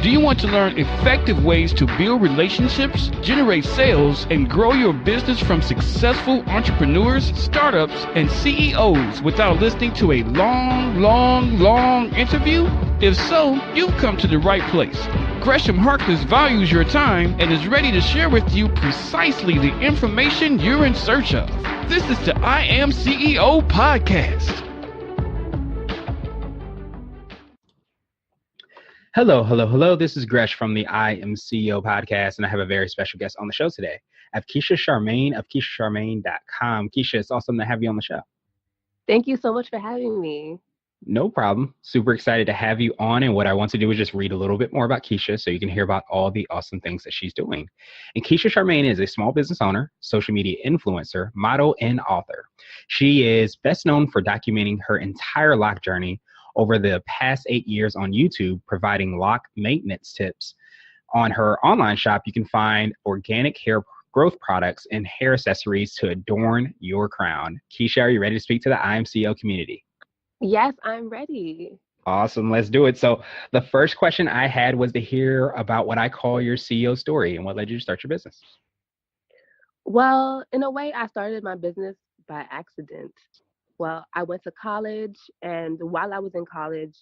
Do you want to learn effective ways to build relationships, generate sales, and grow your business from successful entrepreneurs, startups, and CEOs without listening to a long interview? If so, you've come to the right place. Gresham Harkless values your time and is ready to share with you precisely the information you're in search of. This is the I Am CEO podcast. Hello. This is Gresh from the IAM275 podcast, and I have a very special guest on the show today. I have Keisha Charmaine of CheishaCharmaine.com. Keisha, it's awesome to have you on the show. Thank you so much for having me. No problem. Super excited to have you on. And what I want to do is just read a little bit more about Keisha so you can hear about all the awesome things that she's doing. And Keisha Charmaine is a small business owner, social media influencer, model, and author. She is best known for documenting her entire lock journey over the past 8 years on YouTube, providing lock maintenance tips. On her online shop, you can find organic hair growth products and hair accessories to adorn your crown. Keisha, are you ready to speak to the IMCO community? Yes, I'm ready. Awesome. Let's do it. So the first question I had was to hear about what I call your CEO story and what led you to start your business. Well, in a way, I started my business by accident. Well, I went to college, and while I was in college,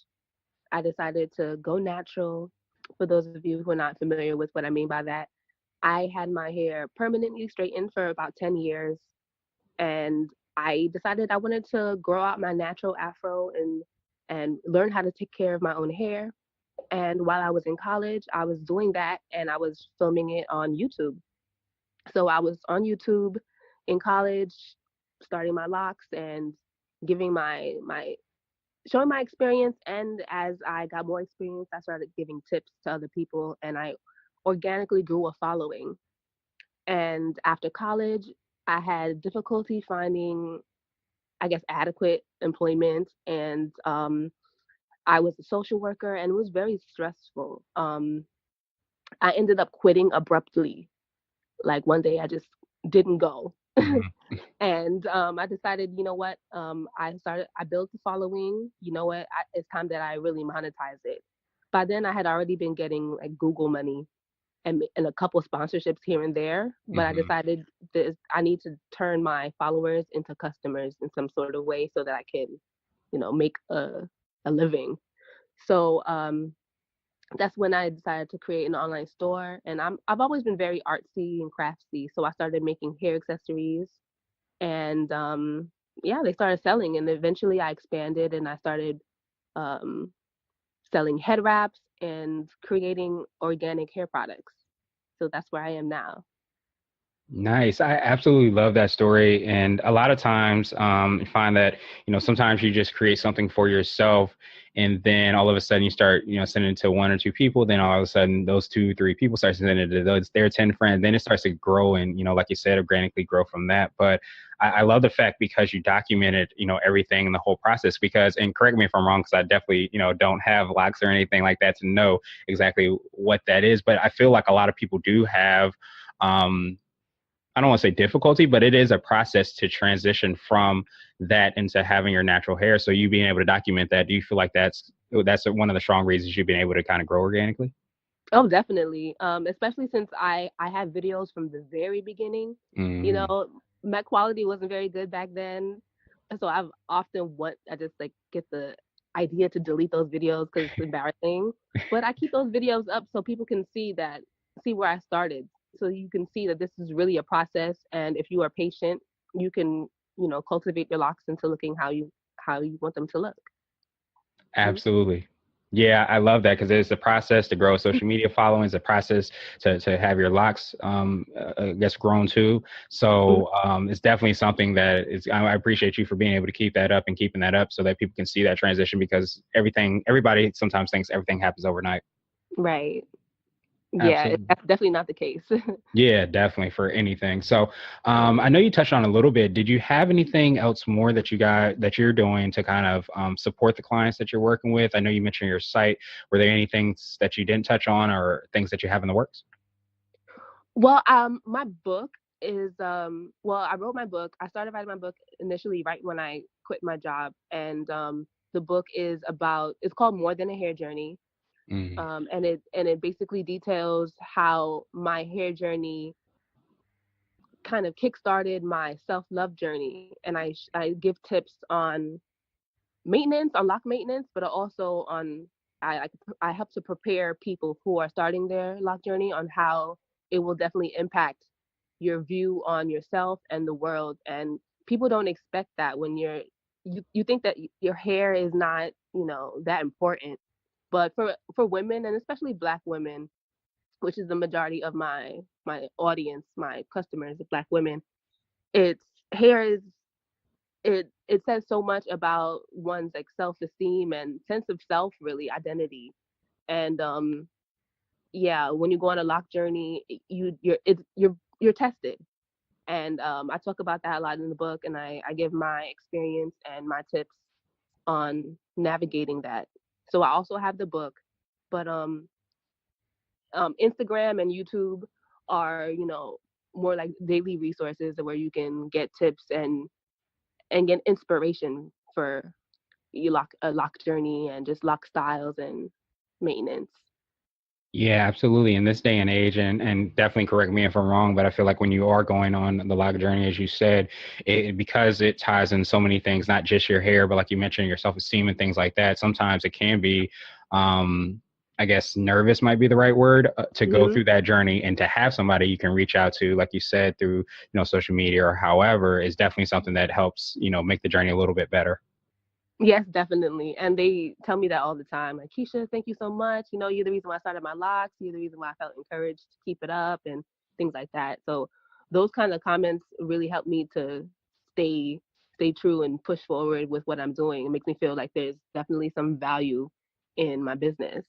I decided to go natural. For those of you who are not familiar with what I mean by that, I had my hair permanently straightened for about 10 years, and I decided I wanted to grow out my natural afro and learn how to take care of my own hair. And while I was in college, I was doing that and I was filming it on YouTube. So I was on YouTube in college, starting my locks and giving my showing my experience. And as I got more experience, I started giving tips to other people, and I organically grew a following. And after college, I had difficulty finding, I guess, adequate employment. And I was a social worker, and it was very stressful. I ended up quitting abruptly. Like one day, I just didn't go. And I decided, you know what? I built the following. You know what? It's time that I really monetize it. By then, I had already been getting like Google money and a couple sponsorships here and there. But I decided that I need to turn my followers into customers in some sort of way so that I can, make a living. So that's when I decided to create an online store. And I've always been very artsy and crafty. So I started making hair accessories, and yeah, they started selling. And eventually I expanded and I started um, selling head wraps and creating organic hair products. So that's where I am now. Nice. I absolutely love that story. And a lot of times you find that, sometimes you just create something for yourself and then all of a sudden you start, sending it to one or two people. Then all of a sudden those 2-3 people start sending it to their 10 friends. Then it starts to grow and, like you said, organically grow from that. But I love the fact because you documented, everything in the whole process because, and correct me if I'm wrong, because I definitely, don't have locks or anything like that to know exactly what that is. But I feel like a lot of people do have, I don't want to say difficulty, but it is a process to transition from that into having your natural hair. So you being able to document that, do you feel like that's one of the strong reasons you've been able to kind of grow organically? Oh, definitely. Especially since I had videos from the very beginning. My quality wasn't very good back then. So I just like get the idea to delete those videos because it's embarrassing. But I keep those videos up so people can see where I started. So you can see that this is really a process, and if you are patient, you can, cultivate your locks into looking how you want them to look. Absolutely. Yeah, I love that because it's a process to grow a social media following. It's a process to have your locks, I guess, grown too. So it's definitely something that I appreciate you for being able to keep that up and keeping that up so that people can see that transition because everybody sometimes thinks everything happens overnight. Right. Yeah, Absolutely. that's definitely not the case. Yeah, definitely for anything. So I know you touched on a little bit. Did you have anything else more that you're doing to kind of support the clients that you're working with? I know you mentioned your site. Were there any things that you didn't touch on or things that you have in the works? Well, my book is I wrote my book. I started writing my book initially right when I quit my job, and the book is it's called More Than a Hair Journey. Mm. And it basically details how my hair journey kind of kickstarted my self-love journey, and I give tips on maintenance, on lock maintenance, but also on I I help to prepare people who are starting their lock journey on how it will definitely impact your view on yourself and the world. And people don't expect that when you think that your hair is not, that important. But for women, and especially black women, which is the majority of my audience, my customers, black women, it's hair is it says so much about one's like self-esteem and sense of self, really identity. And yeah, when you go on a lock journey, you're tested. And I talk about that a lot in the book, and I give my experience and my tips on navigating that. So I also have the book, but Instagram and YouTube are, more like daily resources where you can get tips and get inspiration for a lock journey and just lock styles and maintenance. Yeah, absolutely. In this day and age, and definitely correct me if I'm wrong, but I feel like when you are going on the log journey, as you said, because it ties in so many things, not just your hair, but like you mentioned, your self-esteem and things like that. Sometimes it can be, I guess, nervous might be the right word, to go Hmm. through that journey, and to have somebody you can reach out to, like you said, through social media or however, is definitely something that helps make the journey a little bit better. Yes, definitely. And they tell me that all the time. Like, Keisha, thank you so much. You're the reason why I started my locks. You're the reason why I felt encouraged to keep it up and things like that. So those kind of comments really help me to stay stay true and push forward with what I'm doing. It makes me feel like there's definitely some value in my business.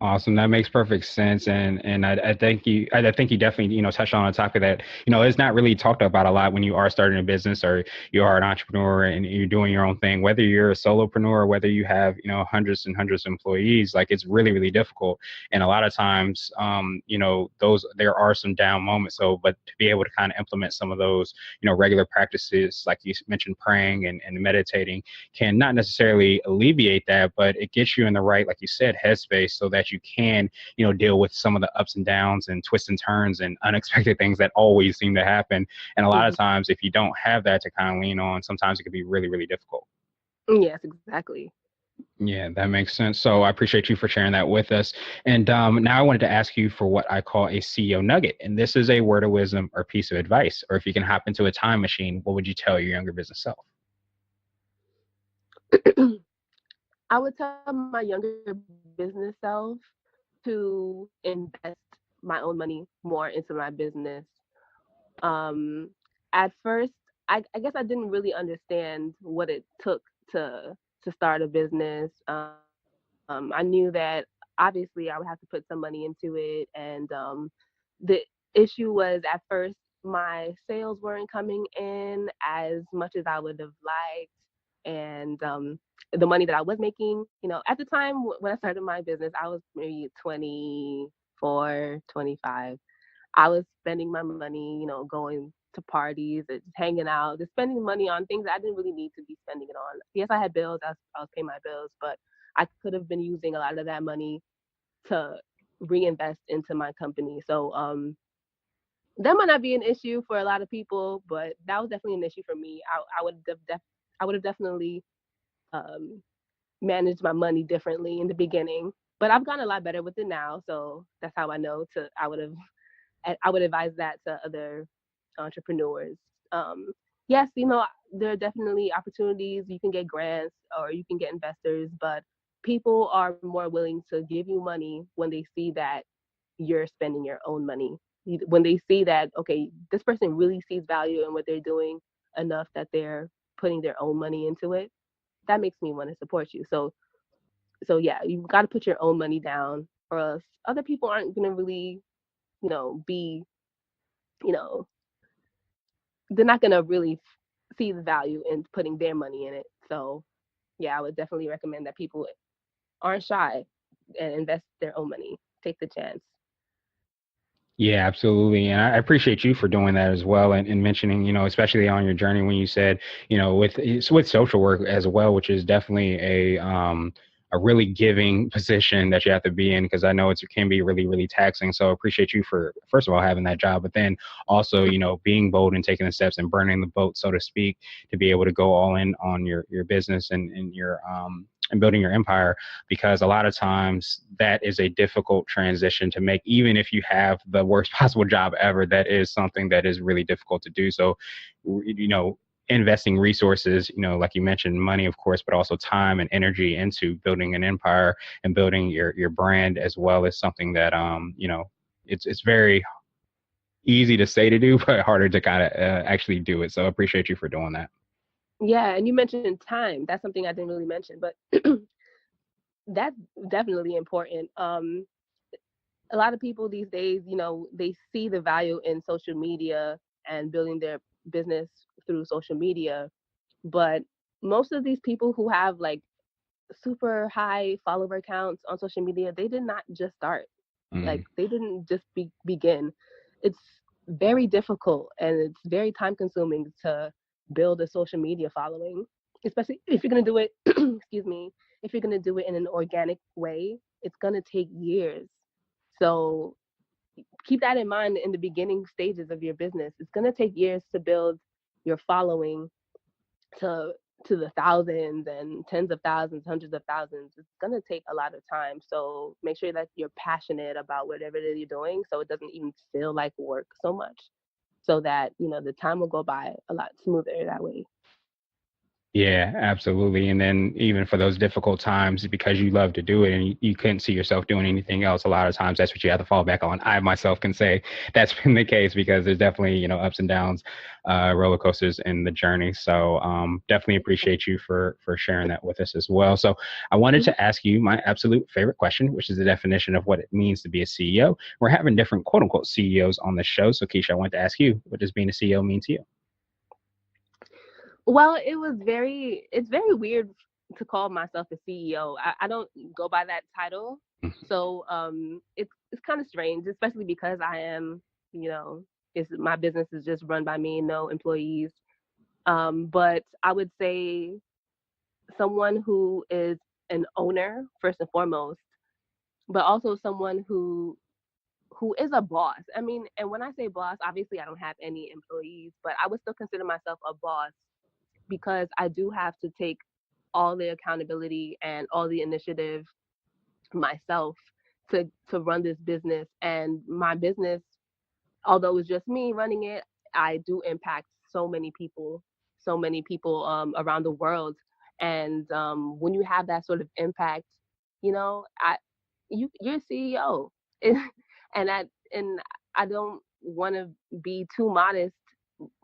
Awesome. That makes perfect sense. And I think I think you definitely, touched on a topic that, is not really talked about a lot when you are starting a business or you are an entrepreneur and you're doing your own thing, whether you're a solopreneur or whether you have, hundreds and hundreds of employees, like it's really, really difficult. And a lot of times, there are some down moments. So, but to be able to kind of implement some of those, regular practices, like you mentioned, praying and meditating, can not necessarily alleviate that, but it gets you in the right, like you said, headspace so that you can, deal with some of the ups and downs and twists and turns and unexpected things that always seem to happen. And a lot of Hmm. times, if you don't have that to kind of lean on, sometimes it can be really, really difficult. Yes, exactly. Yeah, that makes sense. So I appreciate you for sharing that with us. And now I wanted to ask you for what I call a CEO nugget. And this is a word of wisdom or piece of advice. Or if you can hop into a time machine, what would you tell your younger business self? I would tell my younger business self to invest my own money more into my business. Um, at first, I guess I didn't really understand what it took to start a business. I knew that obviously I would have to put some money into it, and the issue was at first my sales weren't coming in as much as I would have liked, and the money that I was making, at the time when I started my business, I was maybe 24, 25. I was spending my money, going to parties, and just hanging out, just spending money on things I didn't really need to be spending it on. Yes, I had bills, I was paying my bills, but I could have been using a lot of that money to reinvest into my company. So that might not be an issue for a lot of people, but that was definitely an issue for me. I would have definitely um, managed my money differently in the beginning, but I've gotten a lot better with it now. So that's how I know to I would advise that to other entrepreneurs. Um, yes, there are definitely opportunities. You can get grants or you can get investors, but people are more willing to give you money when they see that you're spending your own money. When they see that, okay, this person really sees value in what they're doing enough that they're putting their own money into it, that makes me want to support you. So yeah, you've got to put your own money down, or else other people aren't gonna really, be, you know, they're not gonna really see the value in putting their money in it. So yeah, I would definitely recommend that people aren't shy and invest their own money. Take the chance. Yeah, absolutely. And I appreciate you for doing that as well, and mentioning, especially on your journey when you said, with social work as well, which is definitely a really giving position that you have to be in, because I know it can be really, really taxing. So I appreciate you for, first of all, having that job, but then also, being bold and taking the steps and burning the boat, so to speak, to be able to go all in on your business and your and building your empire, because a lot of times that is a difficult transition to make. Even if you have the worst possible job ever, that is something that is really difficult to do. So, investing resources, like you mentioned, money, of course, but also time and energy into building an empire and building your brand as well, is something that, it's very easy to say to do, but harder to kind of actually do it. So I appreciate you for doing that. Yeah, and you mentioned time. That's something I didn't really mention, but that's definitely important. A lot of people these days, they see the value in social media and building their business through social media, but most of these people who have like super high follower counts on social media, they did not just start. Like Mm. they didn't just begin. It's very difficult and it's very time consuming to build a social media following, especially if you're going to do it, excuse me, if you're going to do it in an organic way, it's going to take years. So keep that in mind in the beginning stages of your business. It's going to take years to build your following to the thousands and tens of thousands, hundreds of thousands. It's going to take a lot of time. So make sure that you're passionate about whatever it is you're doing, so it doesn't even feel like work so much, so that the time will go by a lot smoother that way. Yeah, absolutely. And then even for those difficult times, because you love to do it and you couldn't see yourself doing anything else, a lot of times that's what you have to fall back on. I myself can say that's been the case, because there's definitely, ups and downs, roller coasters in the journey. So definitely appreciate you for sharing that with us as well. So I wanted Mhm. to ask you my absolute favorite question, which is the definition of what it means to be a CEO. We're having different quote unquote CEOs on the show. So Keisha, I wanted to ask you, what does being a CEO mean to you? Well, it's very weird to call myself a CEO. I don't go by that title. So it's kind of strange, especially because I am, you know, my business is just run by me, no employees. But I would say someone who is an owner first and foremost, but also someone who is a boss. I mean, and when I say boss, obviously I don't have any employees, but I would still consider myself a boss because I do have to take all the accountability and all the initiative myself to run this business. And my business, although it's just me running it, I do impact so many people around the world. And when you have that sort of impact, I you're CEO, and I don't want to be too modest,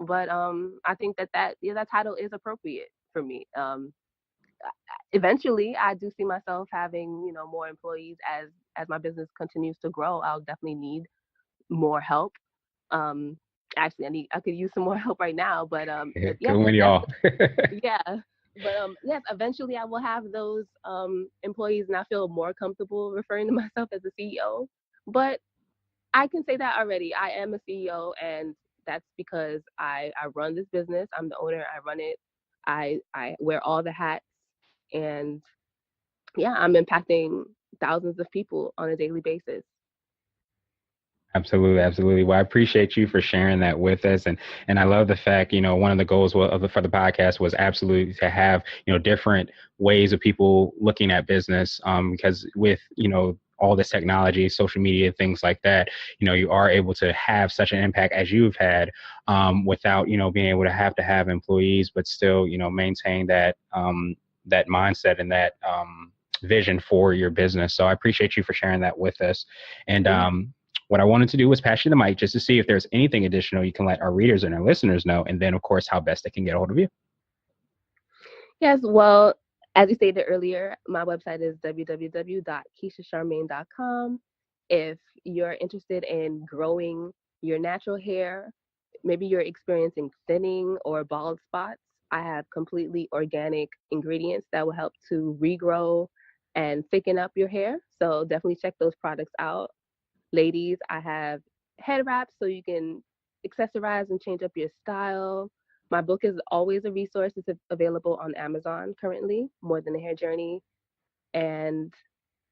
but I think that title is appropriate for me. Eventually, I do see myself having more employees as my business continues to grow. I'll definitely need more help. um Actually, I could use some more help right now, but yes, Too many that's all. yeah. But yes, eventually I will have those employees and I feel more comfortable referring to myself as a CEO. But I can say that already. I am a CEO, and that's because I run this business. I'm the owner. I run it. I wear all the hats, and yeah, I'm impacting thousands of people on a daily basis. Absolutely, absolutely. Well, I appreciate you for sharing that with us, and I love the fact, one of the goals for the podcast was absolutely to have different ways of people looking at business, because with all this technology, social media, things like that, you are able to have such an impact as you've had, without being able to have employees, but still maintain that mindset and that vision for your business. So I appreciate you for sharing that with us, and Yeah. what I wanted to do was pass you the mic just to see if there's anything additional you can let our readers and our listeners know, and then, of course, how best they can get a hold of you. Yes, well, as you stated earlier, my website is www.keishacharmaine.com. If you're interested in growing your natural hair, maybe you're experiencing thinning or bald spots, I have completely organic ingredients that will help to regrow and thicken up your hair. So definitely check those products out. Ladies, I have head wraps so you can accessorize and change up your style. My book is always a resource. It's available on Amazon currently, More Than a Hair Journey. And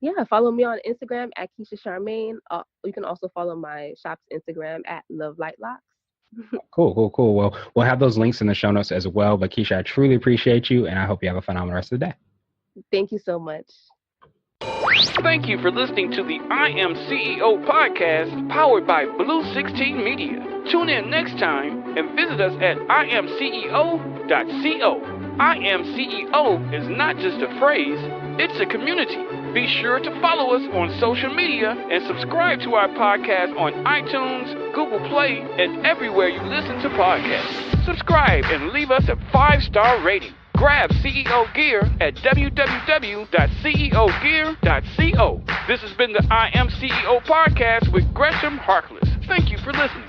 yeah, follow me on Instagram at Keisha Charmaine. You can also follow my shop's Instagram at Love Light Locks. Cool. Well, we'll have those links in the show notes as well. But Keisha, I truly appreciate you, and I hope you have a phenomenal rest of the day. Thank you so much. Thank you for listening to the I Am CEO podcast powered by Blue 16 Media. Tune in next time and visit us at IAM275.co. I Am CEO is not just a phrase, it's a community. Be sure to follow us on social media and subscribe to our podcast on iTunes, Google Play, and everywhere you listen to podcasts. Subscribe and leave us a 5-star rating. Grab CEO gear at www.ceogear.co. This has been the I Am CEO podcast with Gresham Harkless. Thank you for listening.